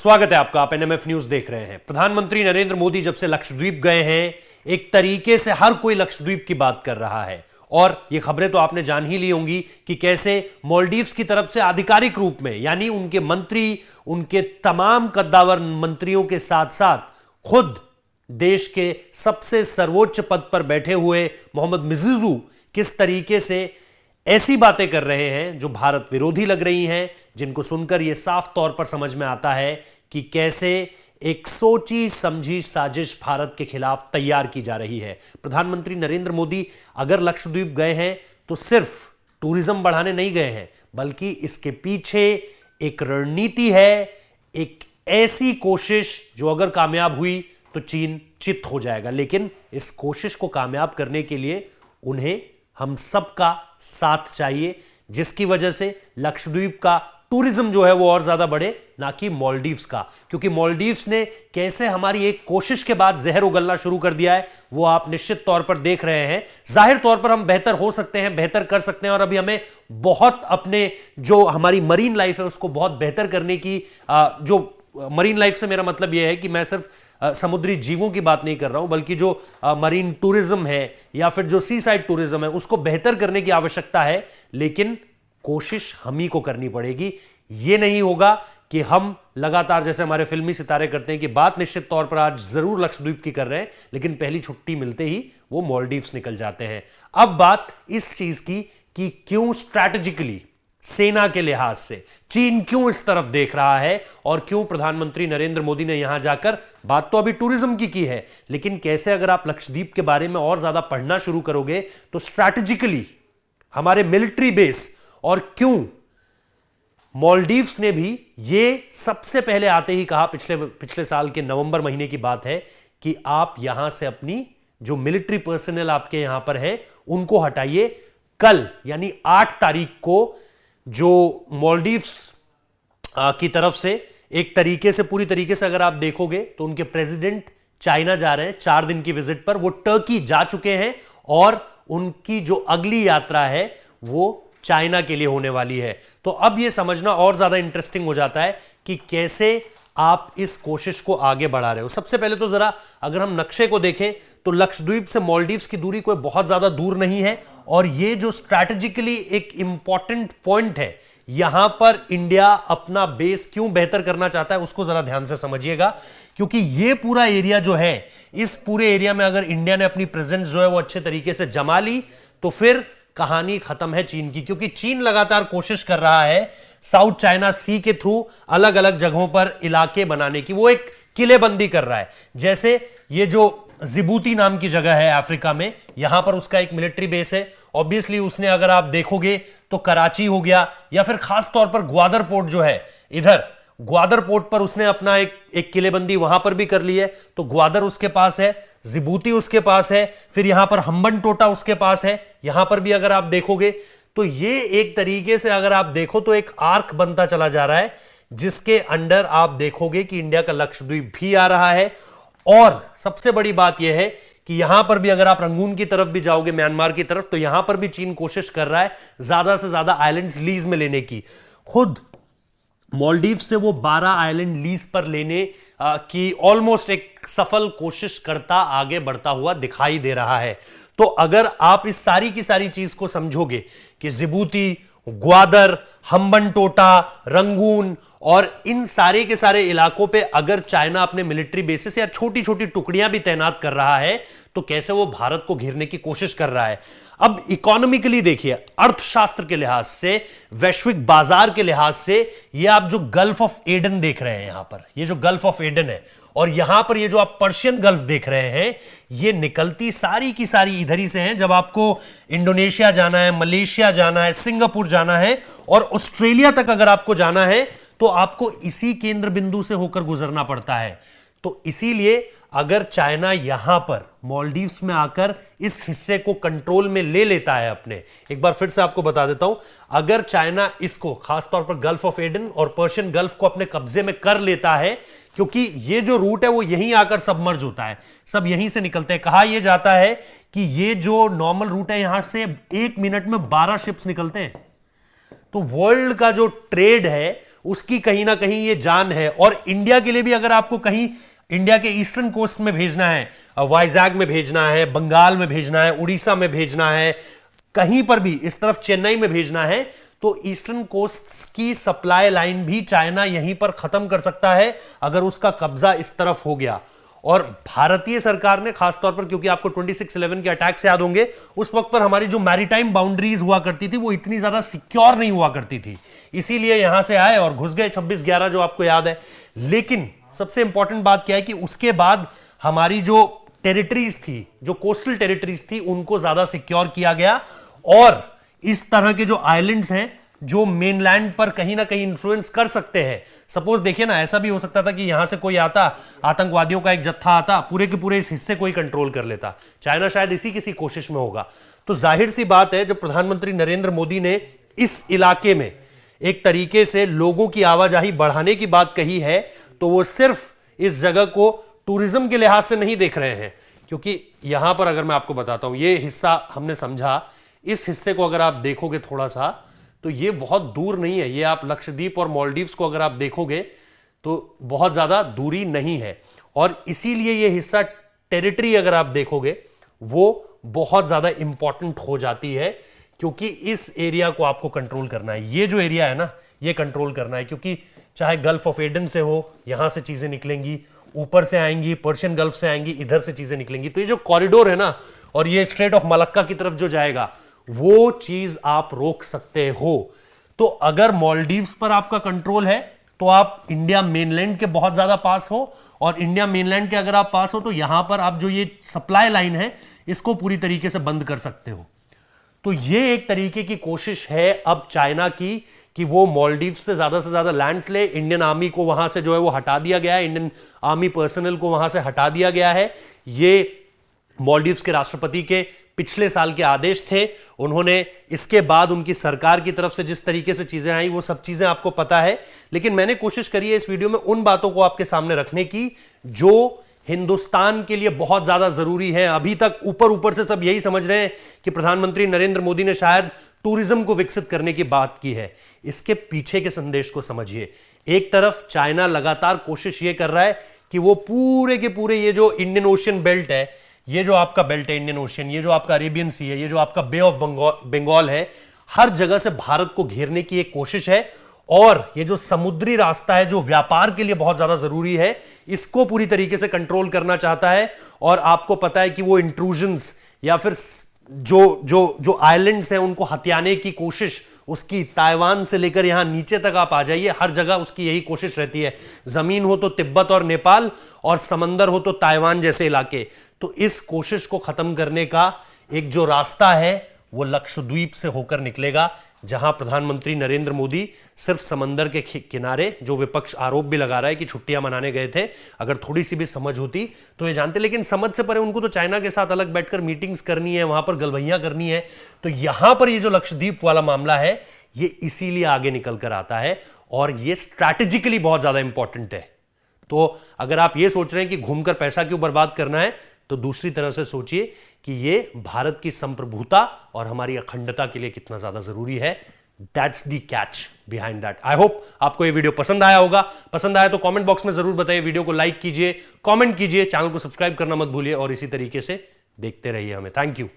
स्वागत है आपका। आप एनएमएफ न्यूज देख रहे हैं। प्रधानमंत्री नरेंद्र मोदी जब से लक्षद्वीप गए हैं, एक तरीके से हर कोई लक्षद्वीप की बात कर रहा है और ये खबरें तो आपने जान ही ली होंगी कि कैसे मालदीव्स की तरफ से आधिकारिक रूप में, यानी उनके मंत्री, उनके तमाम कद्दावर मंत्रियों के साथ साथ खुद देश के सबसे सर्वोच्च पद पर बैठे हुए मोहम्मद मिज़िज़ू किस तरीके से ऐसी बातें कर रहे हैं जो भारत विरोधी लग रही हैं, जिनको सुनकर यह साफ तौर पर समझ में आता है कि कैसे एक सोची समझी साजिश भारत के खिलाफ तैयार की जा रही है। प्रधानमंत्री नरेंद्र मोदी अगर लक्षद्वीप गए हैं तो सिर्फ टूरिज्म बढ़ाने नहीं गए हैं, बल्कि इसके पीछे एक रणनीति है, एक ऐसी कोशिश जो अगर कामयाब हुई तो चीन चित हो जाएगा। लेकिन इस कोशिश को कामयाब करने के लिए उन्हें हम सबका साथ चाहिए, जिसकी वजह से लक्षद्वीप का टूरिज्म जो है वो और ज्यादा बढ़े, ना कि मालदीव्स का। क्योंकि मालदीव्स ने कैसे हमारी एक कोशिश के बाद जहर उगलना शुरू कर दिया है, वो आप निश्चित तौर पर देख रहे हैं। जाहिर तौर पर हम बेहतर हो सकते हैं, बेहतर कर सकते हैं, और अभी हमें बहुत अपने जो हमारी मरीन लाइफ है उसको बहुत बेहतर करने की, जो मरीन लाइफ से मेरा मतलब यह है कि मैं सिर्फ समुद्री जीवों की बात नहीं कर रहा हूं, बल्कि जो मरीन टूरिज्म है या फिर जो सी साइड टूरिज्म है उसको बेहतर करने की आवश्यकता है। लेकिन कोशिश हम ही को करनी पड़ेगी। यह नहीं होगा कि हम लगातार, जैसे हमारे फिल्मी सितारे करते हैं, कि बात निश्चित तौर पर आज जरूर लक्षद्वीप की कर रहे हैं, लेकिन पहली छुट्टी मिलते ही वो मालदीव्स निकल जाते हैं। अब बात इस चीज की कि क्यों स्ट्रैटेजिकली, सेना के लिहाज से चीन क्यों इस तरफ देख रहा है और क्यों प्रधानमंत्री नरेंद्र मोदी ने यहां जाकर, बात तो अभी टूरिज्म की है, लेकिन कैसे अगर आप लक्षद्वीप के बारे में और ज्यादा पढ़ना शुरू करोगे तो स्ट्रैटेजिकली हमारे मिलिट्री बेस, और क्यों मालदीव्स ने भी ये सबसे पहले आते ही कहा, पिछले साल के नवंबर महीने की बात है, कि आप यहां से अपनी जो मिलिट्री पर्सनल आपके यहां पर है उनको हटाइए। कल यानी 8 तारीख को जो मालदीव्स की तरफ से एक तरीके से, पूरी तरीके से अगर आप देखोगे तो उनके प्रेसिडेंट चाइना जा रहे हैं 4 दिन की विजिट पर। वो टर्की जा चुके हैं और उनकी जो अगली यात्रा है वो चाइना के लिए होने वाली है। तो अब यह समझना और ज्यादा इंटरेस्टिंग हो जाता है कि कैसे आप इस कोशिश को आगे बढ़ा रहे हो। सबसे पहले तो जरा अगर हम नक्शे को देखें तो लक्षद्वीप से मालदीव्स की दूरी कोई बहुत ज्यादा दूर नहीं है, और ये जो स्ट्रैटेजिकली एक इंपॉर्टेंट पॉइंट है, यहां पर इंडिया अपना बेस क्यों बेहतर करना चाहता है उसको जरा ध्यान से समझिएगा। क्योंकि ये पूरा एरिया जो है, इस पूरे एरिया में अगर इंडिया ने अपनी प्रेजेंस जो है वो अच्छे तरीके से जमा ली तो फिर कहानी खत्म है चीन की। क्योंकि चीन लगातार कोशिश कर रहा है साउथ चाइना सी के थ्रू अलग अलग जगहों पर इलाके बनाने की, वो एक किलेबंदी कर रहा है। जैसे ये जो जिबूती नाम की जगह है अफ्रीका में, यहां पर उसका एक मिलिट्री बेस है। ऑब्वियसली उसने, अगर आप देखोगे तो कराची हो गया, या फिर खास तौर पर ग्वादर पोर्ट जो है, इधर ग्वादर पोर्ट पर उसने अपना एक किलेबंदी वहां पर भी कर ली है। तो ग्वादर उसके पास है, जिबूती उसके पास है, फिर यहां पर हम्बन टोटा उसके पास है। यहां पर भी अगर आप देखोगे तो ये एक तरीके से अगर आप देखो तो एक आर्क बनता चला जा रहा है, जिसके अंडर आप देखोगे कि इंडिया का लक्षद्वीप भी आ रहा है। और सबसे बड़ी बात यह है कि यहां पर भी अगर आप रंगून की तरफ भी जाओगे, म्यांमार की तरफ, तो यहां पर भी चीन कोशिश कर रहा है ज्यादा से ज्यादा आइलैंड्स लीज में लेने की। खुद मालदीव से वो 12 आइलैंड लीज पर लेने की ऑलमोस्ट एक सफल कोशिश करता आगे बढ़ता हुआ दिखाई दे रहा है। तो अगर आप इस सारी की सारी चीज को समझोगे कि जिबूती, ग्वादर, हम्बन टोटा, रंगून और इन सारे के सारे इलाकों पे अगर चाइना अपने मिलिट्री बेसिस या छोटी छोटी टुकड़ियां भी तैनात कर रहा है, तो कैसे वो भारत को घेरने की कोशिश कर रहा है। अब इकोनॉमिकली देखिए, अर्थशास्त्र के लिहाज से, वैश्विक बाजार के लिहाज से, ये आप जो गल्फ ऑफ एडन देख रहे हैं, यहां पर ये जो गल्फ ऑफ एडन है, और यहां पर ये जो आप पर्शियन गल्फ देख रहे हैं, ये निकलती सारी की सारी इधर ही से हैं। जब आपको इंडोनेशिया जाना है, मलेशिया जाना है, सिंगापुर जाना है और ऑस्ट्रेलिया तक अगर आपको जाना है, तो आपको इसी केंद्र बिंदु से होकर गुजरना पड़ता है। तो इसीलिए अगर चाइना यहां पर मालदीव्स में आकर इस हिस्से को कंट्रोल में ले लेता है अपने, एक बार फिर से आपको बता देता हूं, अगर चाइना इसको, खासतौर पर गल्फ ऑफ एडन और पर्शियन गल्फ को अपने कब्जे में कर लेता है, क्योंकि ये जो रूट है वो यहीं आकर सबमर्ज होता है, सब यहीं से निकलते हैं। कहा यह जाता है कि ये जो नॉर्मल रूट है, यहां से 1 मिनट में 12 शिप्स निकलते हैं। तो वर्ल्ड का जो ट्रेड है उसकी कहीं ना कहीं ये जान है। और इंडिया के लिए भी अगर आपको कहीं इंडिया के ईस्टर्न कोस्ट में भेजना है, वाइजैग में भेजना है, बंगाल में भेजना है, उड़ीसा में भेजना है, कहीं पर भी इस तरफ चेन्नई में भेजना है, तो ईस्टर्न कोस्ट की सप्लाई लाइन भी चाइना यहीं पर खत्म कर सकता है अगर उसका कब्जा इस तरफ हो गया। और भारतीय सरकार ने खासतौर पर, क्योंकि आपको 26/11 के अटैक से याद होंगे, उस वक्त पर हमारी जो मैरीटाइम बाउंड्रीज हुआ करती थी वो इतनी ज्यादा सिक्योर नहीं हुआ करती थी, इसीलिए यहां से आए और घुस गए 26/11 जो आपको याद है। लेकिन सबसे इंपॉर्टेंट बात क्या है कि उसके बाद हमारी जो टेरिटरीज थी, जो कोस्टल टेरिटरीज थी, उनको ज्यादा सिक्योर किया गया। और इस तरह के जो आइलैंड्स हैं जो मेनलैंड पर कहीं ना कहीं इंफ्लुएंस कर सकते हैं, सपोज देखिए ना, ऐसा भी हो सकता था कि यहां से कोई आता, आतंकवादियों का एक जत्था आता, पूरे के पूरे इस हिस्से को ही कंट्रोल कर लेता। चाइना शायद इसी किसी कोशिश में होगा। तो जाहिर सी बात है, जब प्रधानमंत्री नरेंद्र मोदी ने इस इलाके में एक तरीके से लोगों की आवाजाही बढ़ाने की बात कही है, तो वो सिर्फ इस जगह को टूरिज्म के लिहाज से नहीं देख रहे हैं। क्योंकि यहां पर अगर मैं आपको बताता हूं, ये हिस्सा हमने समझा, इस हिस्से को अगर आप देखोगे थोड़ा सा, तो ये बहुत दूर नहीं है। ये आप लक्षद्वीप और मालदीव्स को अगर आप देखोगे तो बहुत ज्यादा दूरी नहीं है। और इसीलिए ये हिस्सा टेरिटरी अगर आप देखोगे वो बहुत ज्यादा इंपॉर्टेंट हो जाती है, क्योंकि इस एरिया को आपको कंट्रोल करना है। ये जो एरिया है ना, ये कंट्रोल करना है, क्योंकि चाहे गल्फ ऑफ एडन से हो, यहां से चीजें निकलेंगी, ऊपर से आएंगी, पर्शियन गल्फ से आएंगी, इधर से चीजें निकलेंगी। तो ये जो कॉरिडोर है ना, और ये स्ट्रेट ऑफ मलक्का की तरफ जो जाएगा, वो चीज आप रोक सकते हो। तो अगर मालदीव्स पर आपका कंट्रोल है तो आप इंडिया मेनलैंड के बहुत ज्यादा पास हो, और इंडिया मेनलैंड के अगर आप पास हो तो यहां पर आप जो ये सप्लाई लाइन है इसको पूरी तरीके से बंद कर सकते हो। तो ये एक तरीके की कोशिश है अब चाइना की कि वो मालदीव्स से ज्यादा लैंड्स ले। इंडियन आर्मी को वहां से जो है वो हटा दिया गया है, इंडियन आर्मी पर्सनल को वहां से हटा दिया गया है। ये मालदीव्स के राष्ट्रपति के पिछले साल के आदेश थे। उन्होंने इसके बाद उनकी सरकार की तरफ से जिस तरीके से चीजें आई वो सब चीजें आपको पता है। लेकिन मैंने कोशिश करी है इस वीडियो में उन बातों को आपके सामने रखने की जो हिंदुस्तान के लिए बहुत ज्यादा जरूरी है। अभी तक ऊपर से सब यही समझ रहे हैं कि प्रधानमंत्री नरेंद्र मोदी ने शायद टूरिज्म को विकसित करने की बात की है। इसके पीछे के संदेश को समझिए। एक तरफ चाइना लगातार कोशिश यह कर रहा है कि वो पूरे के पूरे ये जो इंडियन ओशियन बेल्ट है, ये जो आपका बेल्ट है इंडियन ओशियन, ये जो आपका अरेबियन सी है, ये जो आपका बे ऑफ बंगाल है, हर जगह से भारत को घेरने की एक कोशिश है। और ये जो समुद्री रास्ता है जो व्यापार के लिए बहुत ज्यादा जरूरी है, इसको पूरी तरीके से कंट्रोल करना चाहता है। और आपको पता है कि वो इंट्रूजन्स या फिर जो जो जो आइलैंड्स हैं उनको हथियाने की कोशिश उसकी, ताइवान से लेकर यहां नीचे तक आप आ जाइए, हर जगह उसकी यही कोशिश रहती है। जमीन हो तो तिब्बत और नेपाल, और समंदर हो तो ताइवान जैसे इलाके। तो इस कोशिश को खत्म करने का एक जो रास्ता है वो लक्षद्वीप से होकर निकलेगा, जहां प्रधानमंत्री नरेंद्र मोदी सिर्फ समंदर के किनारे, जो विपक्ष आरोप भी लगा रहा है कि छुट्टियां मनाने गए थे, अगर थोड़ी सी भी समझ होती तो ये जानते। लेकिन समझ से परे उनको तो चाइना के साथ अलग बैठकर मीटिंग्स करनी है, वहां पर गलभैयां करनी है। तो यहां पर ये जो लक्षद्वीप वाला मामला है ये इसीलिए आगे निकल कर आता है, और ये स्ट्रैटेजिकली बहुत ज्यादा इंपॉर्टेंट है। तो अगर आप ये सोच रहे हैं कि घूमकर पैसा क्यों बर्बाद करना है, तो दूसरी तरह से सोचिए कि ये भारत की संप्रभुता और हमारी अखंडता के लिए कितना ज्यादा जरूरी है। That's the catch behind that. I hope आपको ये वीडियो पसंद आया होगा। पसंद आया तो कमेंट बॉक्स में जरूर बताइए, वीडियो को लाइक कीजिए, कमेंट कीजिए, चैनल को सब्सक्राइब करना मत भूलिए, और इसी तरीके से देखते रहिए हमें। Thank you.